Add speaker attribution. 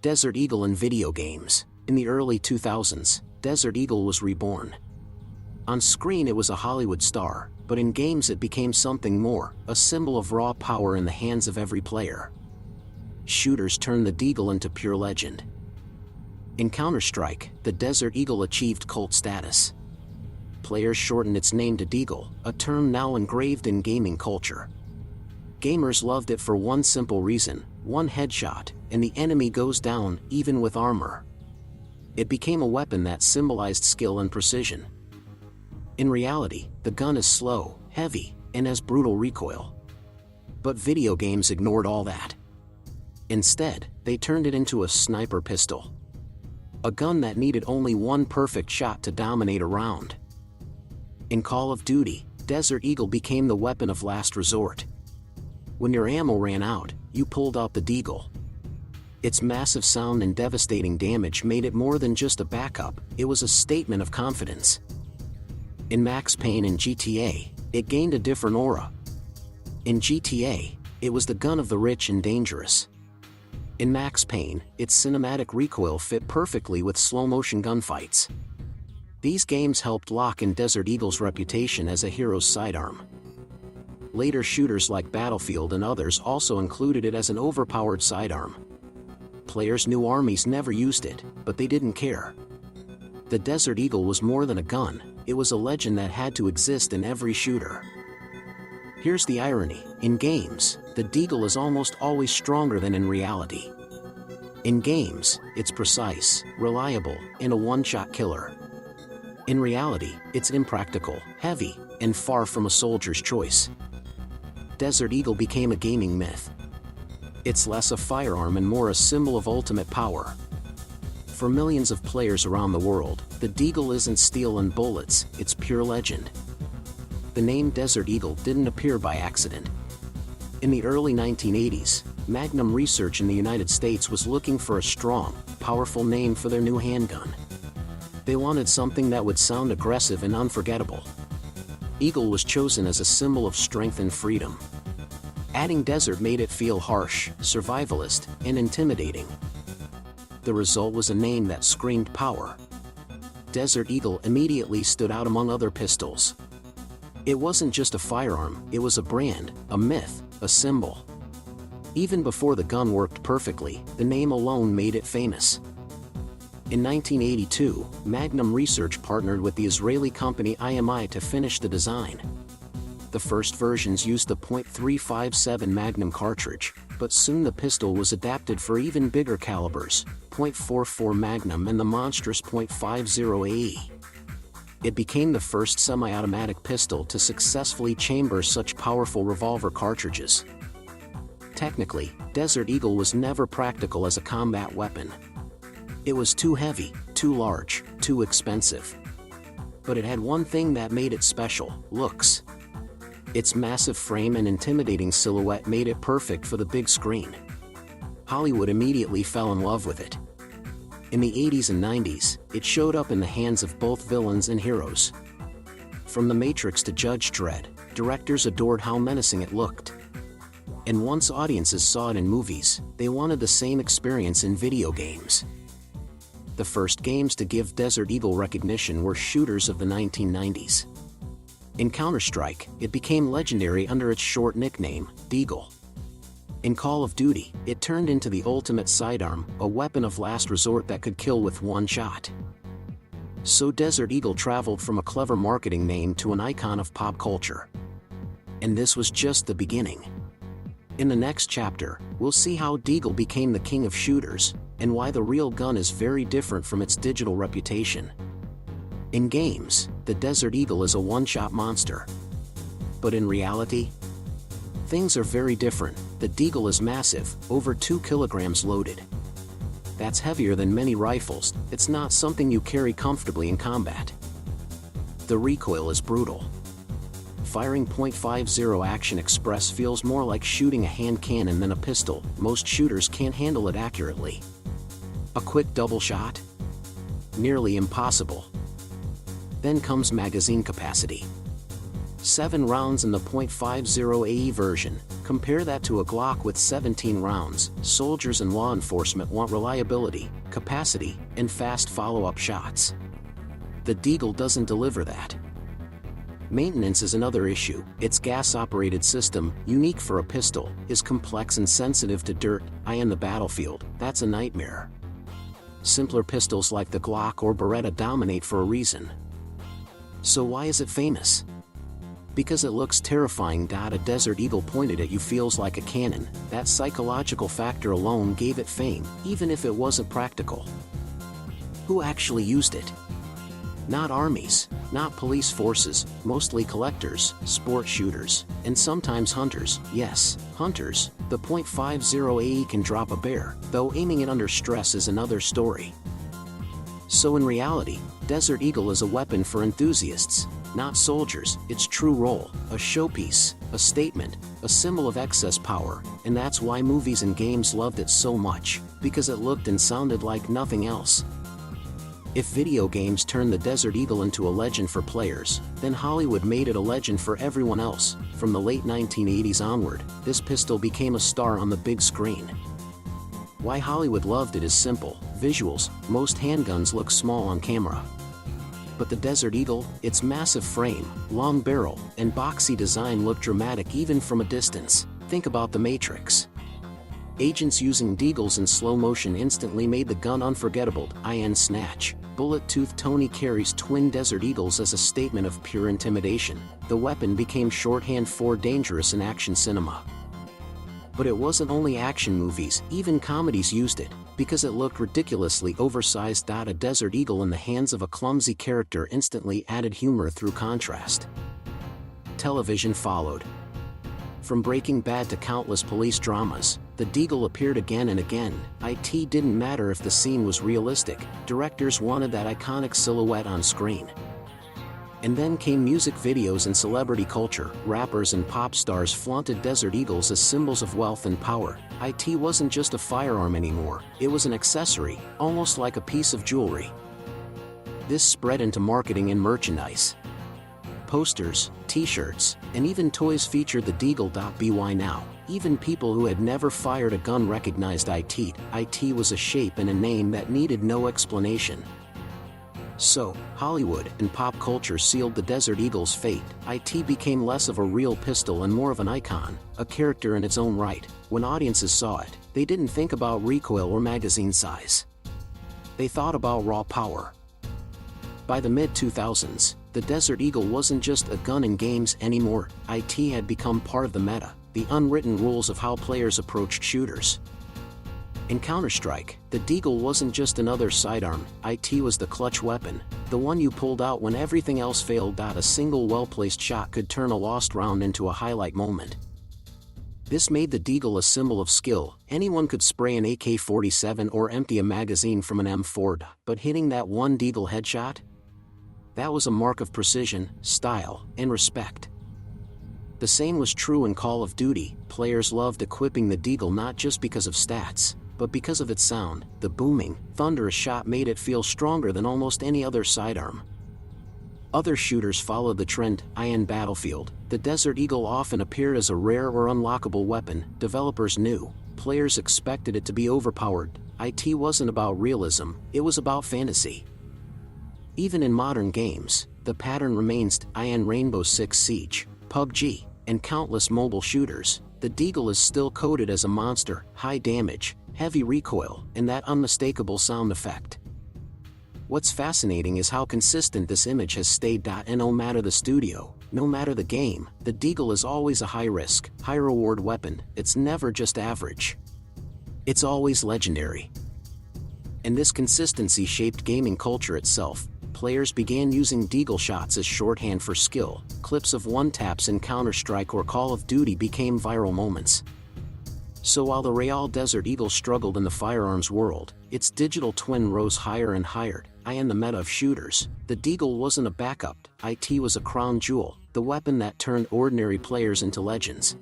Speaker 1: Desert Eagle in video games. In the early 2000s, Desert Eagle was reborn. On screen it was a Hollywood star, but in games it became something more, a symbol of raw power in the hands of every player. Shooters turned the Deagle into pure legend. In Counter-Strike, the Desert Eagle achieved cult status. Players shortened its name to Deagle, a term now engraved in gaming culture. Gamers loved it for one simple reason: one headshot, and the enemy goes down, even with armor. It became a weapon that symbolized skill and precision. In reality, the gun is slow, heavy, and has brutal recoil. But video games ignored all that. Instead, they turned it into a sniper pistol. A gun that needed only one perfect shot to dominate a round. In Call of Duty, Desert Eagle became the weapon of last resort. When your ammo ran out, you pulled out the Deagle. Its massive sound and devastating damage made it more than just a backup, it was a statement of confidence. In Max Payne and GTA, it gained a different aura. In GTA, it was the gun of the rich and dangerous. In Max Payne, its cinematic recoil fit perfectly with slow-motion gunfights. These games helped lock in Desert Eagle's reputation as a hero's sidearm. Later shooters like Battlefield and others also included it as an overpowered sidearm. Players knew armies never used it, but they didn't care. The Desert Eagle was more than a gun, it was a legend that had to exist in every shooter. Here's the irony: in games, the Deagle is almost always stronger than in reality. In games, it's precise, reliable, and a one-shot killer. In reality, it's impractical, heavy, and far from a soldier's choice. Desert Eagle became a gaming myth. It's less a firearm and more a symbol of ultimate power. For millions of players around the world, the Deagle isn't steel and bullets, it's pure legend. The name Desert Eagle didn't appear by accident. In the early 1980s, Magnum Research in the United States was looking for a strong, powerful name for their new handgun. They wanted something that would sound aggressive and unforgettable. Eagle was chosen as a symbol of strength and freedom. Adding desert made it feel harsh, survivalist, and intimidating. The result was a name that screamed power. Desert Eagle immediately stood out among other pistols. It wasn't just a firearm, it was a brand, a myth, a symbol. Even before the gun worked perfectly, the name alone made it famous. In 1982, Magnum Research partnered with the Israeli company IMI to finish the design. The first versions used the .357 Magnum cartridge, but soon the pistol was adapted for even bigger calibers, .44 Magnum and the monstrous .50 AE. It became the first semi-automatic pistol to successfully chamber such powerful revolver cartridges. Technically, Desert Eagle was never practical as a combat weapon. It was too heavy, too large, too expensive. But it had one thing that made it special: looks. Its massive frame and intimidating silhouette made it perfect for the big screen. Hollywood immediately fell in love with it. In the 80s and 90s, it showed up in the hands of both villains and heroes. From The Matrix to Judge Dredd, directors adored how menacing it looked. And once audiences saw it in movies, they wanted the same experience in video games. The first games to give Desert Eagle recognition were shooters of the 1990s. In Counter-Strike, it became legendary under its short nickname, Deagle. In Call of Duty, it turned into the ultimate sidearm, a weapon of last resort that could kill with one shot. So Desert Eagle traveled from a clever marketing name to an icon of pop culture. And this was just the beginning. In the next chapter, we'll see how Deagle became the king of shooters, and why the real gun is very different from its digital reputation. In games, the Desert Eagle is a one-shot monster. But in reality, things are very different. The Deagle is massive, over 2 kilograms loaded. That's heavier than many rifles, it's not something you carry comfortably in combat. The recoil is brutal. Firing .50 Action Express feels more like shooting a hand cannon than a pistol. Most shooters can't handle it accurately. A quick double shot? Nearly impossible. Then comes magazine capacity. 7 rounds in the .50 AE version, Compare that to a Glock with 17 rounds. Soldiers and law enforcement want reliability, capacity, and fast follow-up shots. The Deagle doesn't deliver that. Maintenance is another issue. Its gas-operated system, unique for a pistol, is complex and sensitive to dirt, on the battlefield. That's a nightmare. Simpler pistols like the Glock or Beretta dominate for a reason. So why is it famous? Because it looks terrifying. A Desert Eagle pointed at you feels like a cannon. That psychological factor alone gave it fame, even if it wasn't practical. Who actually used it? Not armies, not police forces, mostly collectors, sport shooters, and sometimes hunters. Yes, hunters. The .50 AE can drop a bear, though aiming it under stress is another story. So in reality, Desert Eagle is a weapon for enthusiasts, not soldiers. Its true role, a showpiece, a statement, a symbol of excess power, and that's why movies and games loved it so much, because it looked and sounded like nothing else. If video games turned the Desert Eagle into a legend for players, then Hollywood made it a legend for everyone else. From the late 1980s onward, this pistol became a star on the big screen. Why Hollywood loved it is simple: visuals. Most handguns look small on camera. But the Desert Eagle, its massive frame, long barrel, and boxy design look dramatic even from a distance. Think about The Matrix. Agents using deagles in slow motion instantly made the gun unforgettable. Snatch. Bullet-toothed Tony carries twin Desert Eagles as a statement of pure intimidation. The weapon became shorthand for dangerous in action cinema. But it wasn't only action movies, even comedies used it, because it looked ridiculously oversized. A Desert Eagle in the hands of a clumsy character instantly added humor through contrast. Television followed. From Breaking Bad to countless police dramas, the Deagle appeared again and again. It didn't matter if the scene was realistic, directors wanted that iconic silhouette on screen. And then came music videos and celebrity culture. Rappers and pop stars flaunted Desert Eagles as symbols of wealth and power. It wasn't just a firearm anymore, it was an accessory, almost like a piece of jewelry. This spread into marketing and merchandise. Posters, t-shirts, and even toys featured the Deagle. By now, even people who had never fired a gun recognized it. It was a shape and a name that needed no explanation. So, Hollywood and pop culture sealed the Desert Eagle's fate. It became less of a real pistol and more of an icon, a character in its own right. When audiences saw it, they didn't think about recoil or magazine size. They thought about raw power. By the mid-2000s, the Desert Eagle wasn't just a gun in games anymore. It had become part of the meta, the unwritten rules of how players approached shooters. In Counter-Strike, the Deagle wasn't just another sidearm. It was the clutch weapon, the one you pulled out when everything else failed. A single well-placed shot could turn a lost round into a highlight moment. This made the Deagle a symbol of skill. Anyone could spray an AK-47 or empty a magazine from an M4, but hitting that one Deagle headshot? That was a mark of precision, style, and respect. The same was true in Call of Duty. Players loved equipping the Deagle not just because of stats, but because of its sound. The booming, thunderous shot made it feel stronger than almost any other sidearm. Other shooters followed the trend. In Battlefield, the Desert Eagle often appeared as a rare or unlockable weapon. Developers knew, players expected it to be overpowered. It wasn't about realism, it was about fantasy. Even in modern games, the pattern remains. In Rainbow Six Siege, PUBG, and countless mobile shooters, the Deagle is still coded as a monster: high damage, heavy recoil, and that unmistakable sound effect. What's fascinating is how consistent this image has stayed. And no matter the studio, no matter the game, the Deagle is always a high-risk, high-reward weapon. It's never just average. It's always legendary. And this consistency shaped gaming culture itself. Players began using Deagle shots as shorthand for skill. Clips of one-taps in Counter-Strike or Call of Duty became viral moments. So while the Real Desert Eagle struggled in the firearms world, its digital twin rose higher and higher. In the meta of shooters, the Deagle wasn't a backup. It was a crown jewel, the weapon that turned ordinary players into legends.